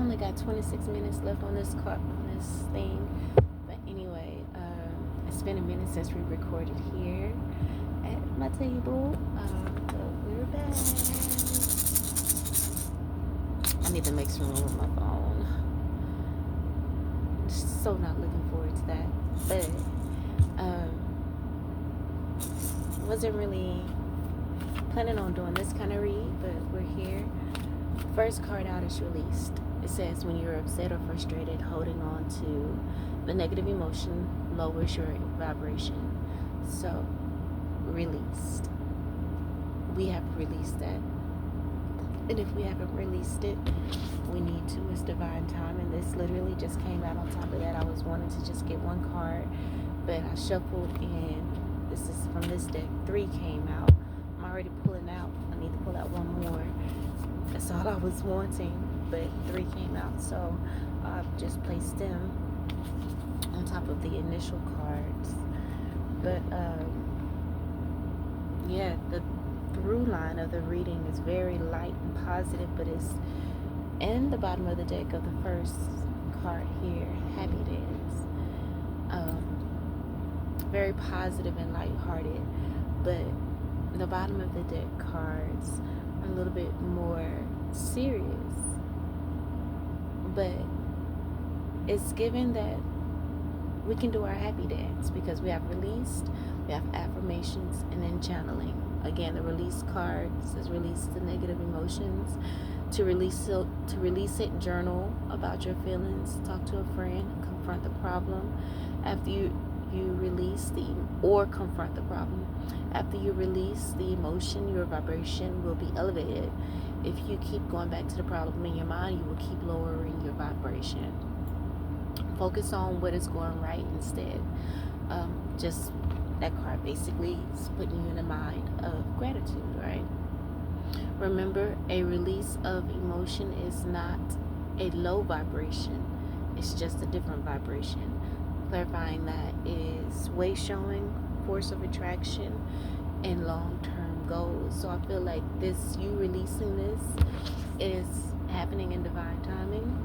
only got 26 minutes left on this thing. But anyway, it's been a minute since we recorded here at my table. But we're back. I need to make some room with my phone. So not looking forward to that. But wasn't really planning on doing this kind of read, but we're here. First card out is released. It says when you're upset or frustrated, holding on to the negative emotion lowers your vibration. So, released. We have released that. And if we haven't released it, we need to. It's divine time. And this literally just came out. On top of that, I was wanting to just get one card, but I shuffled and this is from this deck. 3 came out. I'm already pulling out. I need to pull out one more. That's all I was wanting, but 3 came out, so I've just placed them on top of the initial cards. But yeah, the through line of the reading is very light and positive, but it's in the bottom of the deck of the first card here, happy dance. Very positive and lighthearted, but the bottom of the deck cards are a little bit more serious, but it's given that we can do our happy dance because we have released, we have affirmations, and then channeling. Again, the release card says release the negative emotions. To release it, journal about your feelings, talk to a friend, confront the problem. After you release or confront the problem. After you release the emotion, your vibration will be elevated. If you keep going back to the problem in your mind, you will keep lowering your vibration. Focus on what is going right instead. Just that card basically is putting you in a mind of gratitude, right? Remember, a release of emotion is not a low vibration. It's just a different vibration. Clarifying that is way showing, force of attraction, and long-term goals. So I feel like you releasing this is happening in divine timing.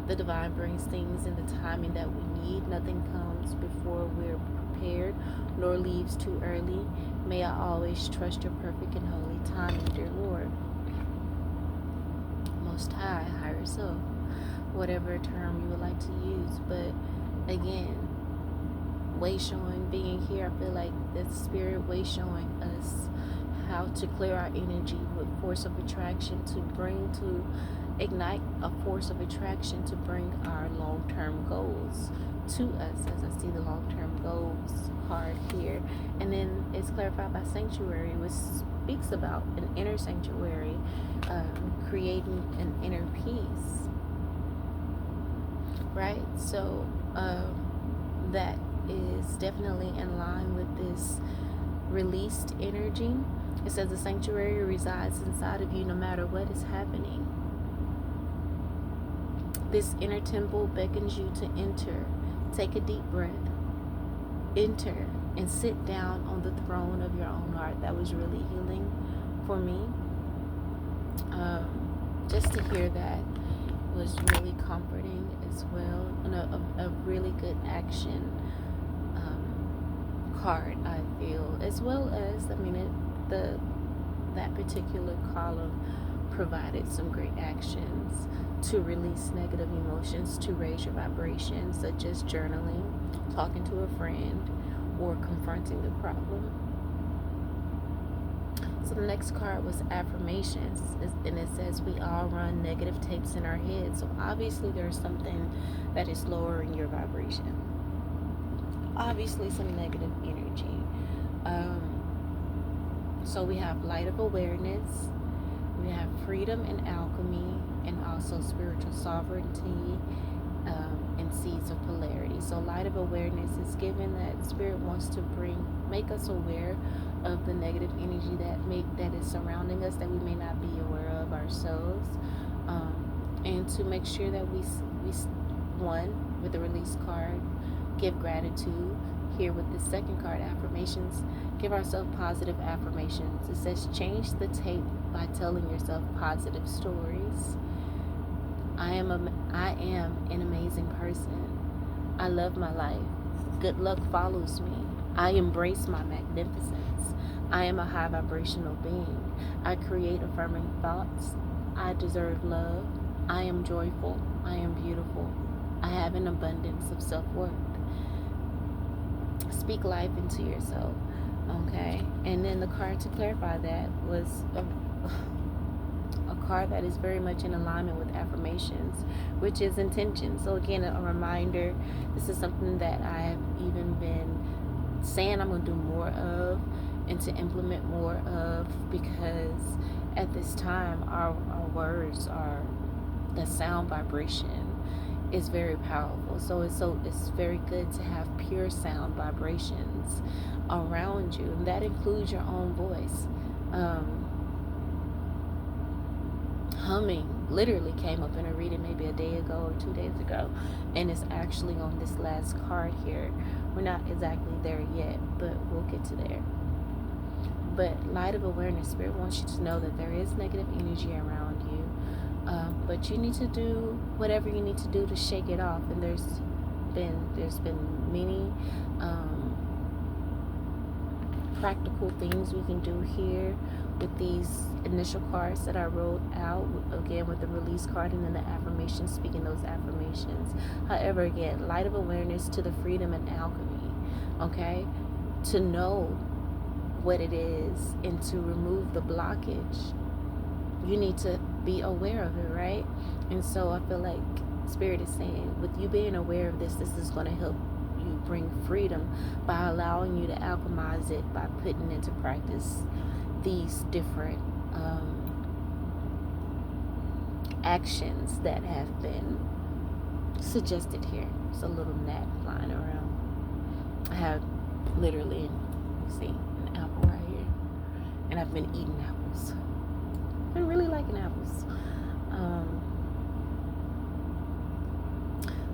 The divine brings things in the timing that we need. Nothing comes before we're prepared, nor leaves too early. May I always trust your perfect and holy timing, dear Lord. Most High, higher self, whatever term you would like to use. But again, way showing, being here, I feel like the spirit way showing us how to clear our energy with force of attraction to ignite a force of attraction to bring our long-term goals to us, as I see the long-term goals card here. And then it's clarified by sanctuary, which speaks about an inner sanctuary, creating an inner peace, right? So that is definitely in line with this released energy. It says the sanctuary resides inside of you no matter what is happening. This inner temple beckons you to enter. Take a deep breath. Enter and sit down on the throne of your own heart. That was really healing for me. Just to hear that was really comforting as well. And a really good action card, I feel, as well as that particular column provided some great actions to release negative emotions, to raise your vibration, such as journaling, talking to a friend, or confronting the problem. So the next card was affirmations, and it says we all run negative tapes in our heads. So obviously there's something that is lowering your vibration. Obviously some negative energy. So we have light of awareness, we have freedom and alchemy, and also spiritual sovereignty, and seeds of polarity. So light of awareness is given that spirit wants to make us aware of the negative energy that is surrounding us that we may not be aware of ourselves, and to make sure that we one, with the release card, give gratitude. Here with the second card, affirmations, give ourselves positive affirmations. It says change the tape by telling yourself positive stories. I am an amazing person. I love my life. Good luck follows me. I embrace my magnificence. I am a high vibrational being. I create affirming thoughts. I deserve love. I am joyful. I am beautiful. I have an abundance of self-worth. Speak life into yourself. Okay? And then the card to clarify that was a card that is very much in alignment with affirmations, which is intention. So again, a reminder, this is something that I have even been saying I'm going to do more of and to implement more of, because at this time our words are, the sound vibration is very powerful. So it's very good to have pure sound vibrations around you, and that includes your own voice. Humming literally came up in a reading maybe a day ago or 2 days ago, and it's actually on this last card here. We're not exactly there yet, but we'll get to there. But light of awareness, Spirit wants you to know that there is negative energy around you, but you need to do whatever you need to do to shake it off. And there's been many practical things we can do here with these initial cards that I wrote out, again with the release card and then the affirmations, speaking those affirmations. However, again, light of awareness to the freedom and alchemy, okay? To know what it is and to remove the blockage, you need to be aware of it, right? And so I feel like Spirit is saying, with you being aware of this, this is going to help you bring freedom by allowing you to alchemize it, by putting into practice these different actions that have been suggested here. It's a little gnat flying around. I have literally, see, an apple right here, and I've been eating apples. I've been really liking apples.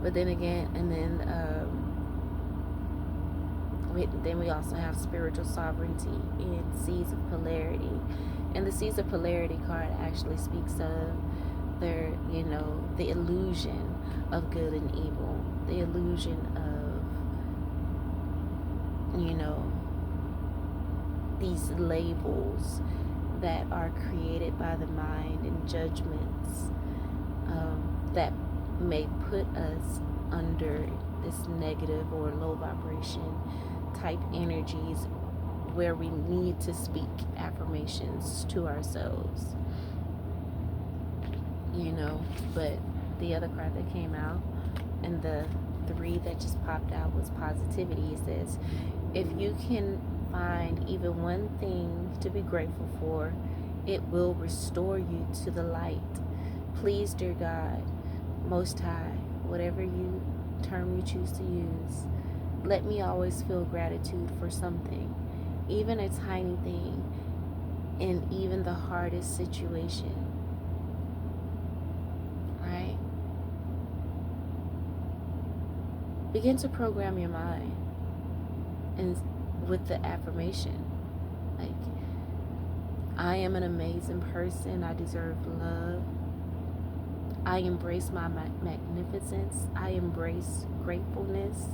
But then again, and then we also have spiritual sovereignty in seeds of polarity. And the seeds of polarity card actually speaks of the illusion of good and evil, the illusion of, these labels that are created by the mind and judgments that may put us under this negative or low vibration type energies, where we need to speak affirmations to ourselves, but the other card that came out and the 3 that just popped out was positivity. It says, if you can find even one thing to be grateful for, it will restore you to the light. Please, dear God, Most High, whatever term you choose to use, let me always feel gratitude for something, even a tiny thing, in even the hardest situation. Right? Begin to program your mind and with the affirmation, like, I am an amazing person. I deserve love. I embrace my magnificence. I embrace gratefulness.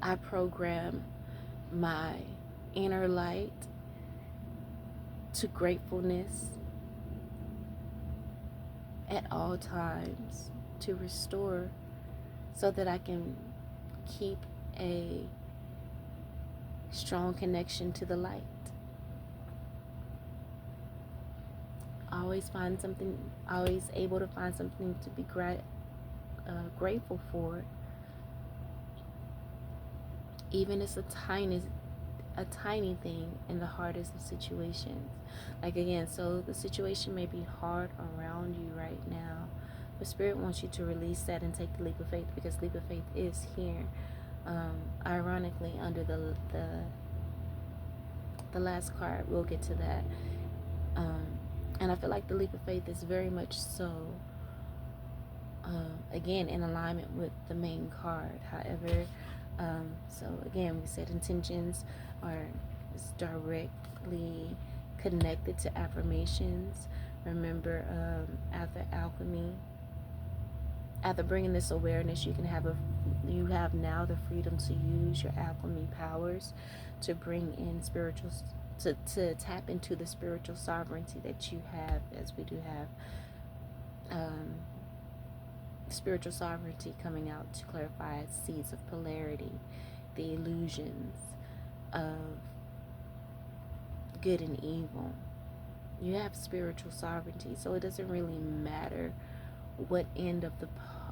I program my inner light to gratefulness at all times, to restore, so that I can keep a strong connection to the light. Always able to find something to be grateful for, even if it's a tiny thing in the hardest of situations. Like, again, so the situation may be hard around you right now, but Spirit wants you to release that and take the leap of faith, because leap of faith is here. Ironically, under the last card, we'll get to that. And I feel like the leap of faith is very much so, again, in alignment with the main card. However, so again, we said intentions are directly connected to affirmations. Remember, after alchemy, after bringing this awareness, you have now the freedom to use your alchemy powers to bring in to tap into the spiritual sovereignty that you have, as we do have spiritual sovereignty coming out to clarify seeds of polarity, the illusions of good and evil. You have spiritual sovereignty, so it doesn't really matter what end of the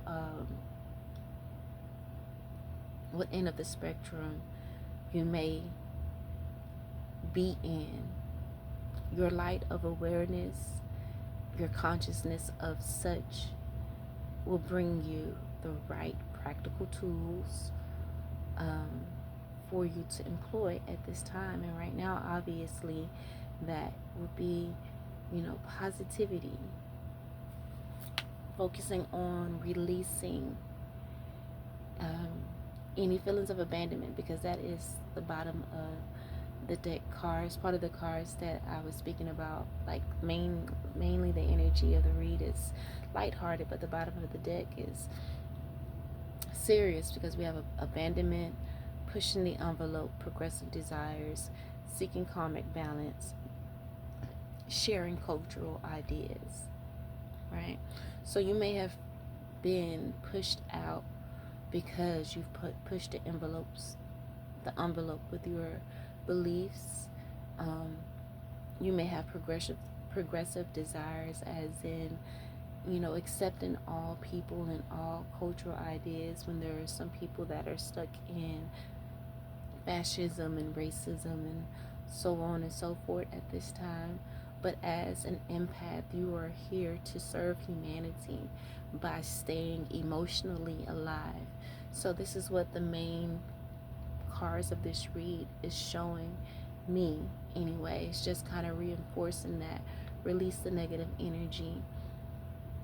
um, spectrum you may be in. Your light of awareness, your consciousness of such will bring you the right practical tools for you to employ at this time. And right now, obviously, that would be, positivity, focusing on releasing any feelings of abandonment, because that is the bottom of the deck cards. Part of the cards that I was speaking about, like mainly the energy of the read is lighthearted, but the bottom of the deck is serious, because we have abandonment, pushing the envelope, progressive desires, seeking karmic balance, sharing cultural ideas, right? So you may have been pushed out because you've pushed the envelope with your beliefs. You may have progressive desires, as in, accepting all people and all cultural ideas, when there are some people that are stuck in fascism and racism and so on and so forth at this time. But as an empath, you are here to serve humanity by staying emotionally alive. So this is what the main cards of this read is showing me anyway. It's just kind of reinforcing that. Release the negative energy.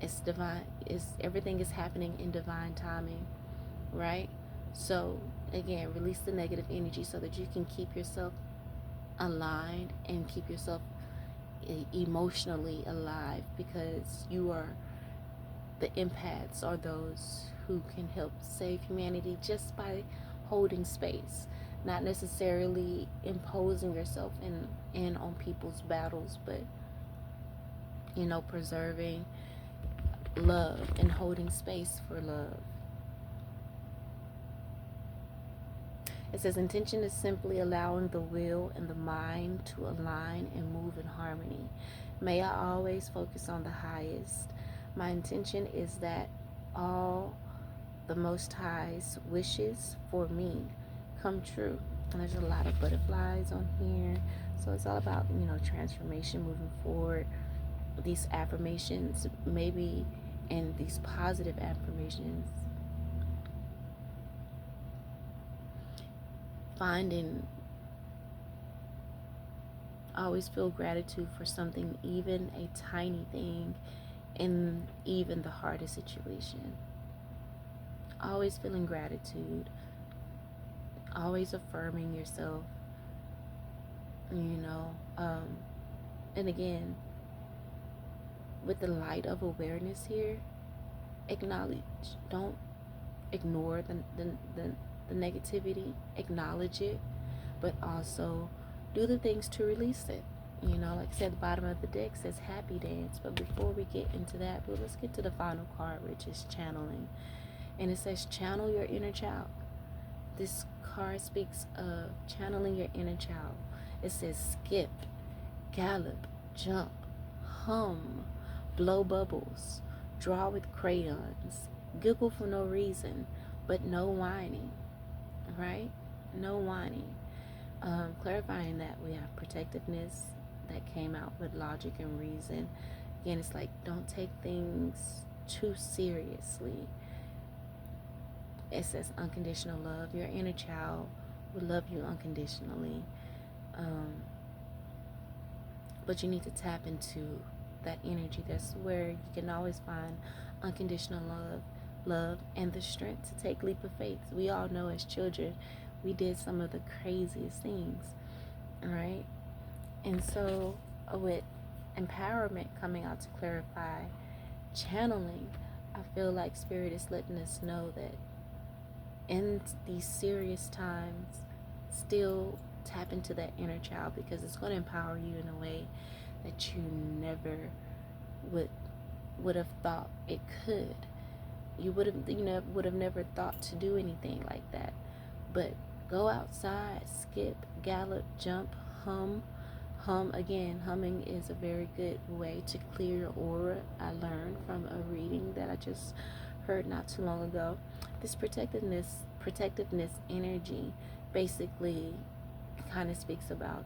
It's divine. Everything is happening in divine timing, right? So again, release the negative energy so that you can keep yourself aligned and keep yourself emotionally alive, because the empaths are those who can help save humanity just by holding space, not necessarily imposing yourself in on people's battles, but preserving love and holding space for love. It says intention is simply allowing the will and the mind to align and move in harmony. May I always focus on the highest. My intention is that all the Most High's wishes for me come true. And there's a lot of butterflies on here. So it's all about, transformation, moving forward. These affirmations, maybe, and these positive affirmations, always feel gratitude for something, even a tiny thing, in even the hardest situation. Always feeling gratitude, always affirming yourself, and again, with the light of awareness here, acknowledge, don't ignore the negativity, acknowledge it, but also do the things to release it. Like I said, the bottom of the deck says happy dance. But before we get into that, let's get to the final card, which is channeling. And it says channel your inner child. This card speaks of channeling your inner child. It says skip, gallop, jump, hum, blow bubbles, draw with crayons, giggle for no reason, but no whining, right? No whining. Clarifying that we have protectiveness that came out with logic and reason. Again, it's like, don't take things too seriously. It says unconditional love. Your inner child will love you unconditionally. But you need to tap into that energy. That's where you can always find unconditional love, and the strength to take leap of faith. We all know as children, we did some of the craziest things, right? And so with empowerment coming out to clarify, channeling, I feel like Spirit is letting us know that in these serious times, still tap into that inner child, because it's going to empower you in a way that you never would have thought it could. You would have never thought to do anything like that. But go outside, skip, gallop, jump, hum. Again, humming is a very good way to clear your aura. I learned from a reading that I just heard not too long ago. This protectiveness energy basically kind of speaks about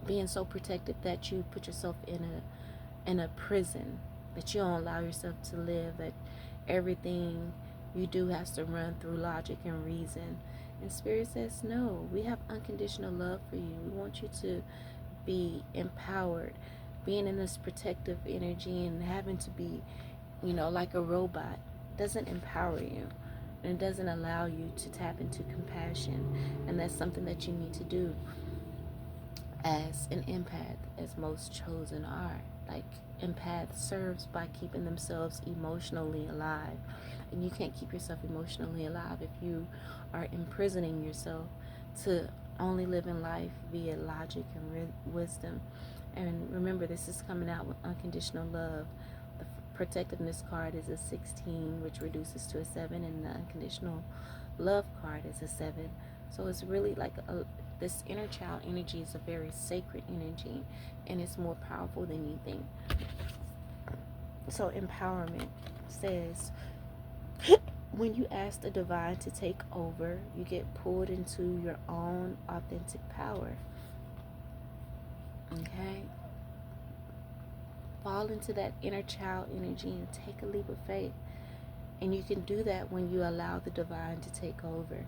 being so protective that you put yourself in a prison, that you don't allow yourself to live, that everything you do has to run through logic and reason. And Spirit says, no, we have unconditional love for you. We want you to be empowered. Being in this protective energy and having to be, like a robot doesn't empower you. And it doesn't allow you to tap into compassion. And that's something that you need to do as an empath, as most chosen are. Like, empath serves by keeping themselves emotionally alive. And you can't keep yourself emotionally alive if you are imprisoning yourself to only live in life via logic and wisdom. And remember, this is coming out with unconditional love. The protectiveness card is a 16, which reduces to a 7, and the unconditional love card is a 7. So it's really like this inner child energy is a very sacred energy, and it's more powerful than you think. So empowerment says, when you ask the divine to take over, you get pulled into your own authentic power. Okay? Fall into that inner child energy and take a leap of faith. And you can do that when you allow the divine to take over.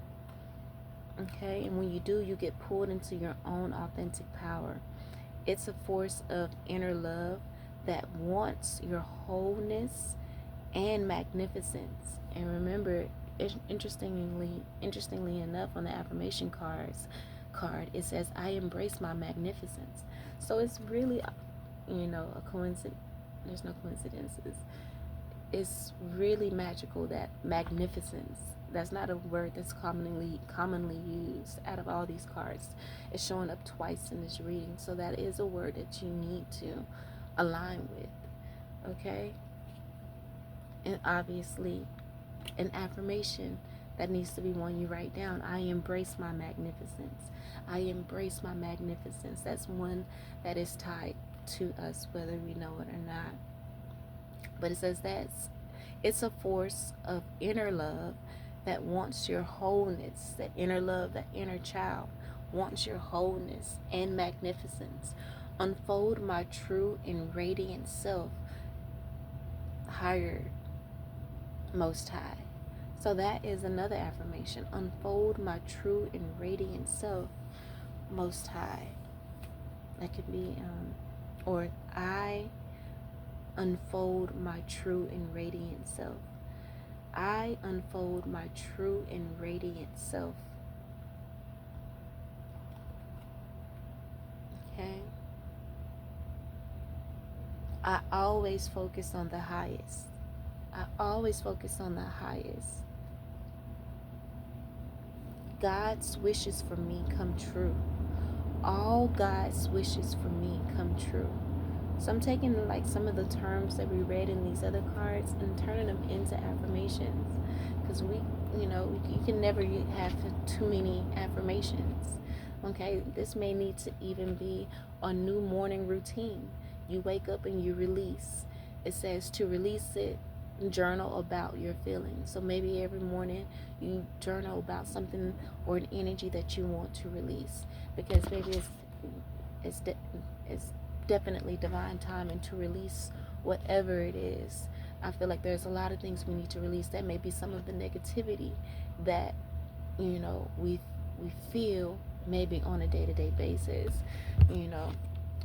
Okay? And when you do, you get pulled into your own authentic power. It's a force of inner love that wants your wholeness and magnificence. And remember, interestingly enough, on the affirmation card, it says, I embrace my magnificence. So it's really, a coincidence. There's no coincidences. It's really magical that magnificence, that's not a word that's commonly used out of all these cards. It's showing up twice in this reading. So that is a word that you need to align with. Okay? And obviously, an affirmation that needs to be one you write down. I embrace my magnificence. I embrace my magnificence. That's one that is tied to us, whether we know it or not. But it says that it's a force of inner love that wants your wholeness. That inner love, that inner child wants your wholeness and magnificence. Unfold my true and radiant self, higher, most high. So that is another affirmation. Unfold my true and radiant self, most high. That could be, or I unfold my true and radiant self. I unfold my true and radiant self. Okay? I always focus on the highest. I always focus on the highest. God's wishes for me come true. All God's wishes for me come true. So I'm taking like some of the terms that we read in these other cards and turning them into affirmations, because you can never have too many affirmations. Okay, this may need to even be a new morning routine. You wake up and you release. It says to release it, journal about your feelings. So maybe every morning you journal about something or an energy that you want to release, because maybe it's definitely divine timing to release whatever it is. I feel like there's a lot of things we need to release. That may be some of the negativity that we feel maybe on a day-to-day basis,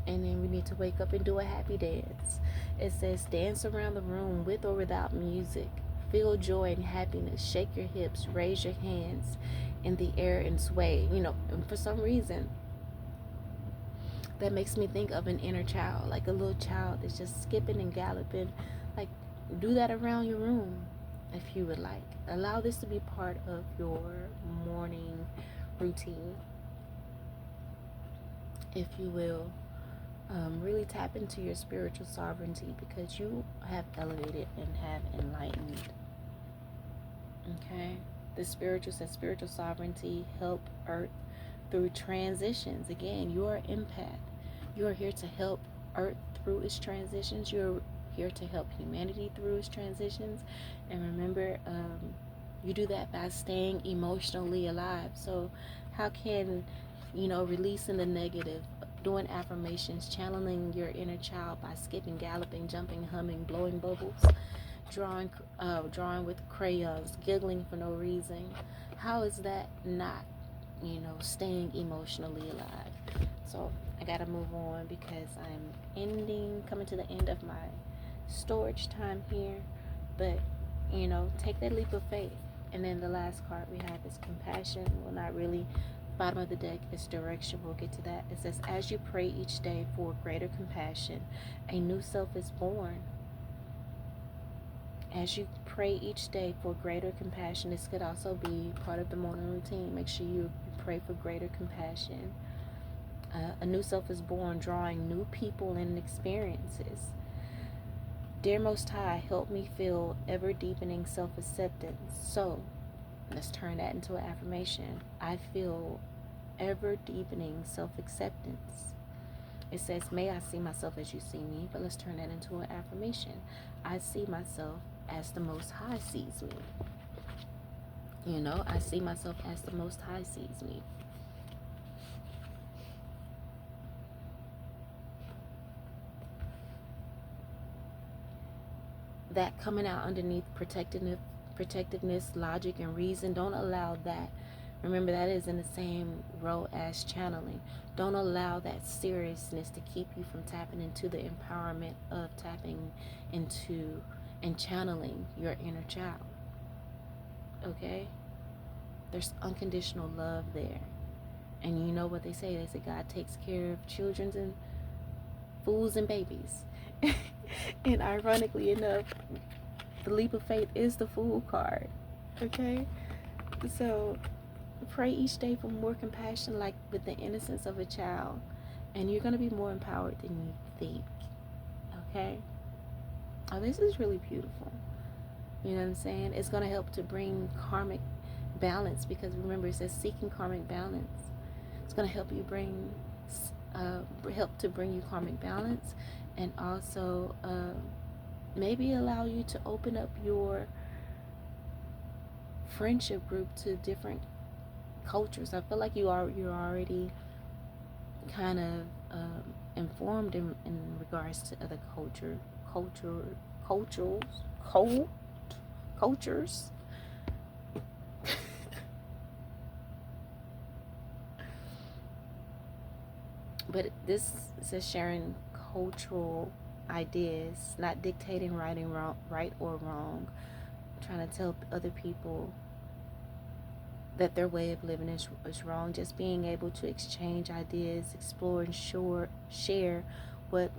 and then we need to wake up and do a happy dance. It says dance around the room with or without music. Feel joy and happiness. Shake your hips, raise your hands in the air and sway. And for some reason, that makes me think of an inner child, like a little child that's just skipping and galloping. Like, do that around your room if you would like. Allow this to be part of your morning routine, if you will. Really tap into your spiritual sovereignty, because you have elevated and have enlightened. Okay? The spiritual says spiritual sovereignty, help earth through transitions. Again, you are an empath. You are here to help earth through its transitions. You're here to help humanity through its transitions. And remember, you do that by staying emotionally alive. So how can, releasing the negative, doing affirmations, channeling your inner child by skipping, galloping, jumping, humming, blowing bubbles, drawing with crayons, giggling for no reason. How is that not, staying emotionally alive? So I gotta move on because I'm coming to the end of my storage time here. But, take that leap of faith. And then the last card we have is compassion. Well, not really. Bottom of the deck is direction. We'll get to that. It says, as you pray each day for greater compassion, a new self is born. As you pray each day for greater compassion, this could also be part of the morning routine. Make sure you pray for greater compassion. A new self is born, drawing new people and experiences. Dear Most High, help me feel ever deepening self-acceptance. So let's turn that into an affirmation. I feel ever deepening self-acceptance. It says, may I see myself as you see me, but let's turn that into an affirmation. I see myself as the Most High sees me. I see myself as the Most High sees me. That coming out underneath protectiveness, logic, and reason, don't allow that. Remember, that is in the same row as channeling. Don't allow that seriousness to keep you from tapping into the empowerment of tapping into and channeling your inner child. Okay? There's unconditional love there. And you know what they say? They say God takes care of children and fools and babies. And ironically enough, the leap of faith is the Fool card. Okay? So pray each day for more compassion, like with the innocence of a child, and you're going to be more empowered than you think. Okay? Oh, this is really beautiful. You know what I'm saying? It's going to help to bring karmic balance, because remember, it says seeking karmic balance. It's going to help you help to bring you karmic balance, and also maybe allow you to open up your friendship group to different cultures. I feel like you're already kind of informed in regards to other cultures. But this says sharing cultural ideas, not dictating right or wrong, trying to tell other people that their way of living is wrong. Just being able to exchange ideas, explore, and share what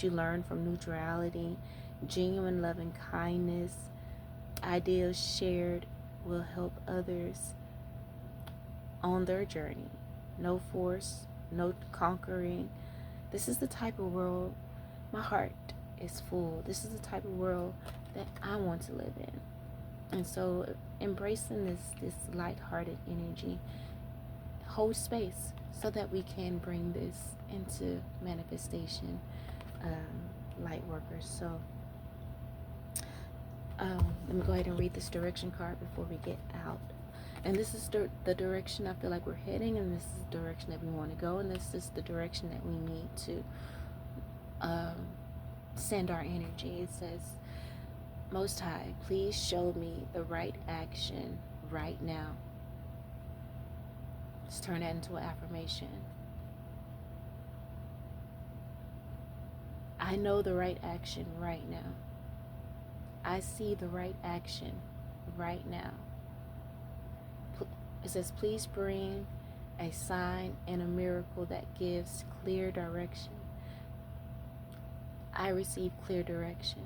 you learn from neutrality, genuine love and kindness. Ideas shared will help others on their journey. No force, no conquering. This is the type of world my heart is full. This is the type of world that I want to live in. And so embracing this lighthearted energy, hold space so that we can bring this into manifestation, light workers. So let me go ahead and read this direction card before we get out. And this is the direction I feel like we're heading, and this is the direction that we want to go, and this is the direction that we need to send our energy. It says, Most High, please show me the right action right now. Let's turn that into an affirmation. I know the right action right now. I see the right action right now. It says, please bring a sign and a miracle that gives clear direction. I receive clear direction.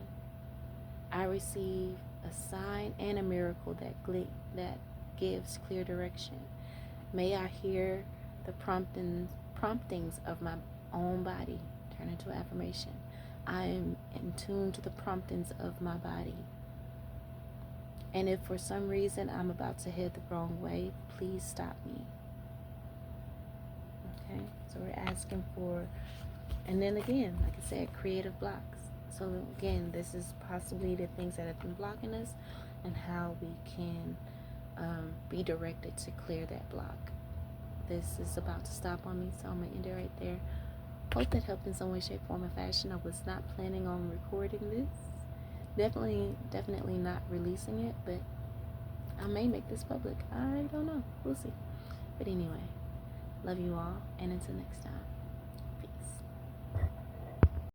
I receive a sign and a miracle that gives clear direction. May I hear the promptings of my own body. Turn into an affirmation. I am in tune to the promptings of my body. And if for some reason I'm about to head the wrong way, please stop me. Okay, so we're asking for, and then again, like I said, creative blocks. So again, this is possibly the things that have been blocking us and how we can be directed to clear that block. This is about to stop on me, so I'm going to end it right there. Hope that helped in some way, shape, form, or fashion. I was not planning on recording this. Definitely not releasing it, but I may make this public. I don't know. We'll see. But anyway, love you all, and until next time.